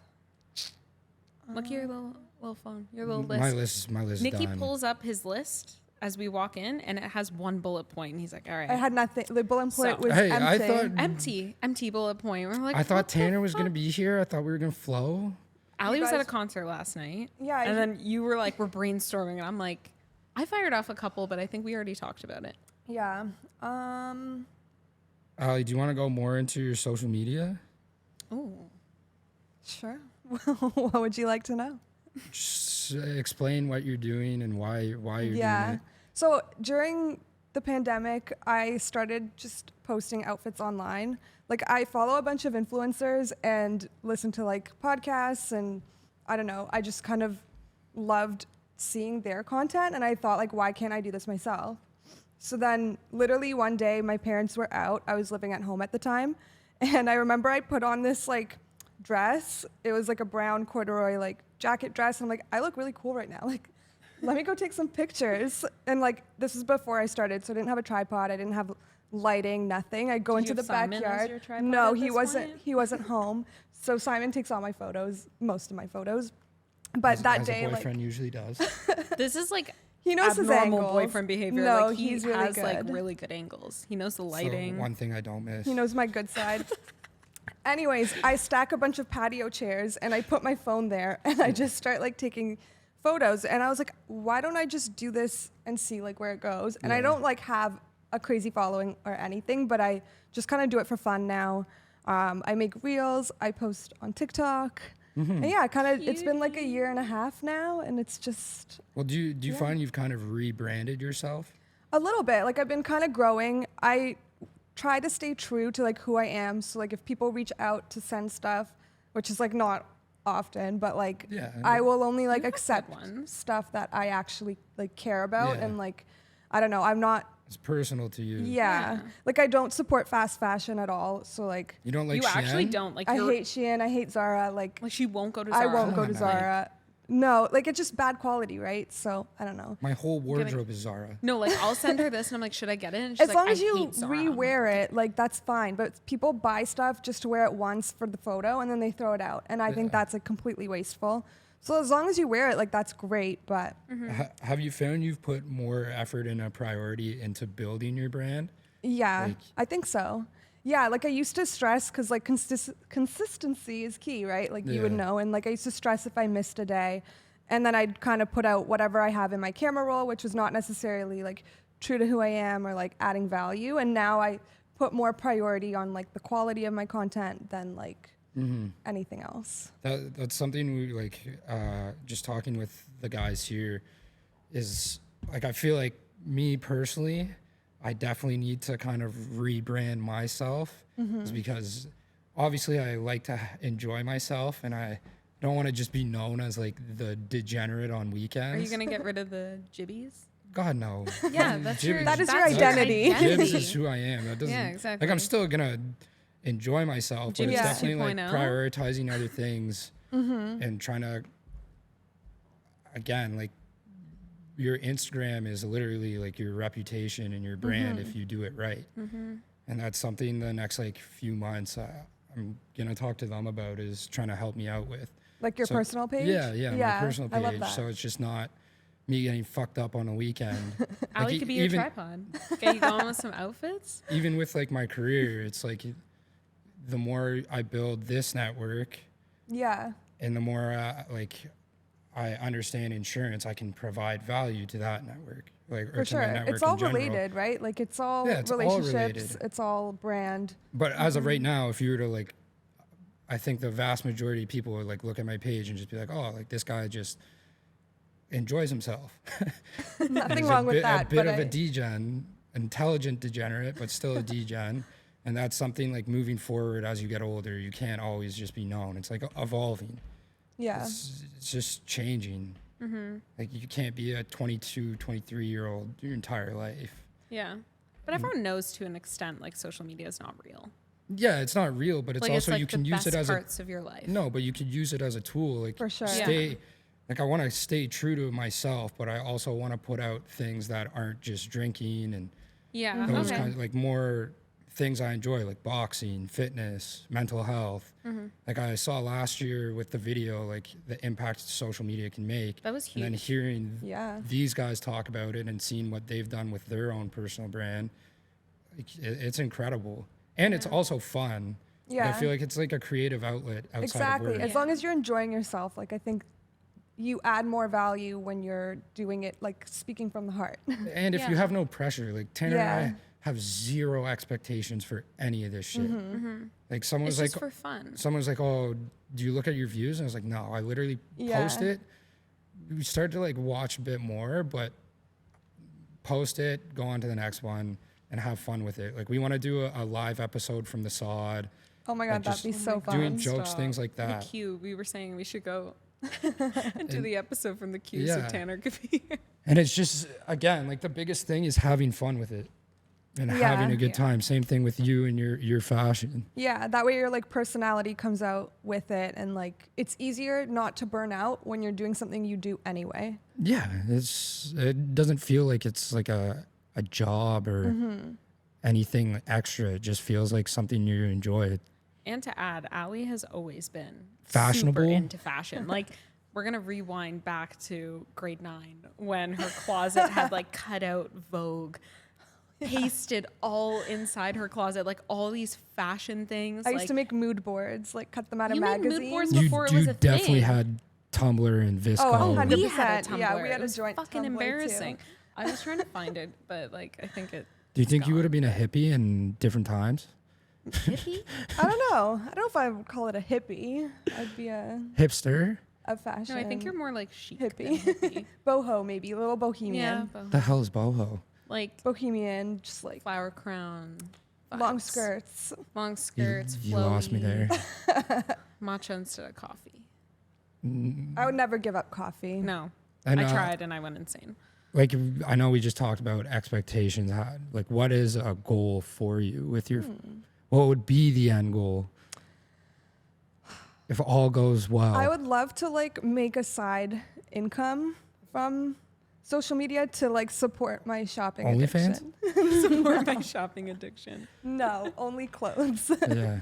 Look at your little phone. Your little list. My list. Nikki done. pulls up his list as we walk in, and it has one bullet point. And he's like, "All right, I had nothing. The bullet point So- was Hey, I empty. thought- empty bullet point." We're like, I thought "What the Tanner was fuck?" gonna be here. I thought we were gonna flow. Allie You was at a guys- concert last night. Yeah, and then you were like, "We're brainstorming," and I'm like, "I fired off a couple, but I think we already talked about it." Yeah. Ali, do you want to go more into your social media? Ooh. Sure. What would you like to know? Just explain what you're doing and why you're doing it. So during the pandemic, I started just posting outfits online. Like I follow a bunch of influencers and listen to like podcasts, and I don't know, I just kind of loved seeing their content, and I thought like, why can't I do this myself? So then literally one day my parents were out. I was living at home at the time, and I remember I put on this like dress. It was like a brown corduroy like jacket dress. And I'm like, I look really cool right now. Like, let me go take some pictures. And like, this was before I started, so I didn't have a tripod. I didn't have lighting, nothing. I go Did you into have the Simon as backyard. your tripod No, at he this wasn't. point? He wasn't home. So Simon takes all my photos, most of my photos. But As- that as day, a like, boyfriend usually does. This is like he knows his abnormal angles. boyfriend behavior. No, like, he he's really has like good. really good angles. He knows the So lighting. one thing I don't miss. He knows my good side. Anyways, I stack a bunch of patio chairs and I put my phone there and I just start like taking photos. And I was like, why don't I just do this and see like where it goes? And I Yeah. don't like have a crazy following or anything, but I just kind of do it for fun now. I make reels, I post on TikTok. And yeah, it's been like a year and a half now, and it's just Well, do you find you've kind of rebranded yourself? a little bit. Like I've been kind of growing. I try to stay true to like who I am. So like if people reach out to send stuff, which is like not often, but like Yeah, I will only like You have good accept ones. stuff that I actually like care about, Yeah. and like I don't know, I'm not. It's personal to you. Yeah, like I don't support fast fashion at all. So like You don't like you actually Shein? don't like. I you're- hate Shein, I hate Zara. Like Like she won't go to I Zara. won't go to Come on, Zara. No, like it's just bad quality, right? So I don't know. My whole wardrobe is Zara. No, like I'll send her this, and I'm like, should I get it? And she's As like, long I as you hate Zara. re-wear it, like that's fine. But people buy stuff just to wear it once for the photo and then they throw it out, and I think Yeah. that's like completely wasteful. So as long as you wear it, like that's great. But Have you found you've put more effort and a priority into building your brand? yeah, Like- I think so. Yeah, like I used to stress because like consistency is key, right? Like you would Yeah. know, and like I used to stress if I missed a day, and then I'd kind of put out whatever I have in my camera roll, which was not necessarily like true to who I am or like adding value. And now I put more priority on like the quality of my content than like anything else. That's something we like. Just talking with the guys here is like I feel like me personally, I definitely need to kind of rebrand myself, is because obviously I like to enjoy myself, and I don't want to just be known as like the degenerate on weekends. Are you gonna get rid of the jibbies? God no. Yeah, that's your. That is your that's identity. Jibs is who I am. That doesn't. Yeah, exactly. Like I'm still gonna enjoy myself, but Jibs it's is definitely like 2.0. prioritizing other things and trying to. Again, like your Instagram is literally like your reputation and your brand if you do it right, and that's something the next like few months I'm gonna talk to them about is trying to help me out with. Like your So- personal page? Yeah, my personal I love page. that. So it's just not me getting fucked up on a weekend. Allie could be your even, tripod. Get you going with some outfits. even with like my career, it's like the more I build this network Yeah. and the more like I understand insurance, I can provide value to that network. Like For or to my sure. network It's all in general. related, right? Like it's all Yeah, it's all relationships, related. it's all brand. But as of right now, if you were to like, I think the vast majority of people would like look at my page and just be like, oh, like this guy just enjoys himself. Nothing He's wrong with a that. bit but of a degen, intelligent degenerate, but still a degen. And that's something like moving forward as you get older, you can't always just be known. It's like evolving. yeah. It's just changing. Like you can't be a 22, 23-year-old your entire life. Yeah. But everyone knows to an extent, like social media is not real. Yeah, it's not real, but it's Like also it's like you can the use best it as a parts of your life. no, but you could use it as a tool. Like For sure. stay like I want to stay true to myself, but I also want to put out things that aren't just drinking and Yeah. those Okay. kinds like more things I enjoy, like boxing, fitness, mental health. Like I saw last year with the video, like the impact social media can make. That was And then huge. hearing Yeah. these guys talk about it and seeing what they've done with their own personal brand, like, it's incredible. And it's also fun. Like, Yeah. I feel like it's like a creative outlet outside Exactly. of work. As long as you're enjoying yourself, like I think you add more value when you're doing it like speaking from the heart. And if you Yeah. have no pressure, like Tanner Yeah. and I have zero expectations for any of this shit. Like someone It's was just like, for fun. someone's like, "Oh, do you look at your views?" And I was like, "No, I literally post Yeah. it. We start to like watch a bit more, but post it, go on to the next one, and have fun with it. Like we want to do a live episode from the sod, Oh my Like, god, that'd be just so doing fun. jokes, things like The that. Q. We were saying we should go and do the episode from the Q so Yeah. Tanner could be here. And it's just again, like the biggest thing is having fun with it and Yeah. having a good Yeah. time. Same thing with you and your fashion. Yeah, that way your like personality comes out with it, and like it's easier not to burn out when you're doing something you do anyway. Yeah, it doesn't feel like it's like a job or anything extra. It just feels like something you enjoy. And to add, Allie has always been Fashionable? super into fashion. Like we're gonna rewind back to grade 9 when her closet had like cut out Vogue, pasted all inside her closet, like all these fashion things. I like, used to make mood boards, like cut them out of You made mood magazines. boards You before it was a definitely thing. had Tumblr and Visco. Oh, We 100%. had a Tumblr. Yeah, we had It a was joint fucking Tumblr, too. embarrassing. I was trying to find it, but like I think it. Do you think you gone. would have been a hippie in different times? Hippie? I don't know. I don't know if I would call it a hippie. I'd be a Hipster? fashion. No, I think you're more like chic hippie. than hippie. boho, maybe a little Yeah, bohemian. but The hell is boho? like Bohemian, just like flower crown, long vibes. skirts. long skirts. You lost me flowy, there. Matcha instead of coffee. I would never give up coffee. No, And, I tried and I went insane. Like I know we just talked about expectations. Like, what is a goal for you with your? What would be the end goal if all goes well? I would love to like make a side income from social media to like support my shopping OnlyFans? addiction. Support my shopping addiction. No, only clothes. Yeah.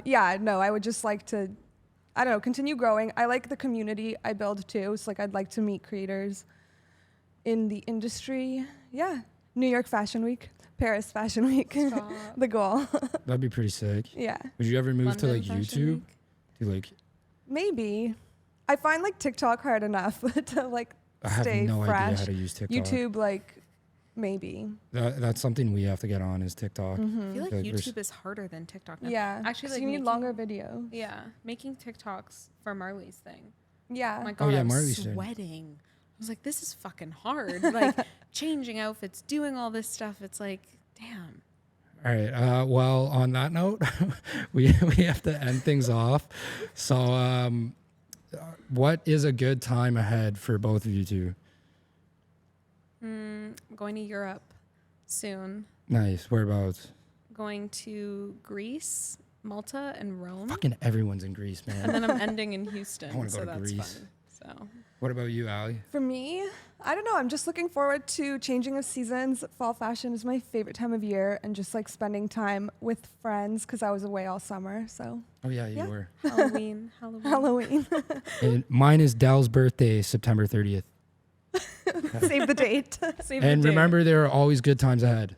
Yeah, no, I would just like to, I don't know, continue growing. I like the community I build too. So like I'd like to meet creators in the industry. Yeah. New York Fashion Week, Paris Fashion Week, Stop. the goal. That'd be pretty sick. Yeah, Would you ever move to London like Fashion YouTube? Week. Do like maybe. I find like TikTok hard enough to like I have stay no fresh. idea how to use TikTok. YouTube, like maybe. That's something we have to get on is TikTok. I feel like Like, there's- YouTube is harder than TikTok now. Yeah, Actually, 'cause like you need making- longer videos. Yeah, making TikToks for Marley's thing. Yeah. Oh my god, yeah, I was Marley's thing. sweating. I was like, this is fucking hard. Like changing outfits, doing all this stuff. It's like, damn. All right. Well, on that note, we have to end things off. So, what is a good time ahead for both of you two? I'm going to Europe soon. Nice. Whereabouts? Going to Greece, Malta, and Rome. Fucking everyone's in Greece, And man. then I'm ending in Houston. I wanna go so to that's Greece. fun. So What about you, Allie? For me, I don't know. I'm just looking forward to changing of seasons. Fall fashion is my favorite time of year, and just like spending time with friends because I was away all summer. So Oh yeah, you Yeah. were. Halloween. Halloween, And mine is Dell's birthday, September 30th. save the date. Save And the date. remember, there are always good times ahead.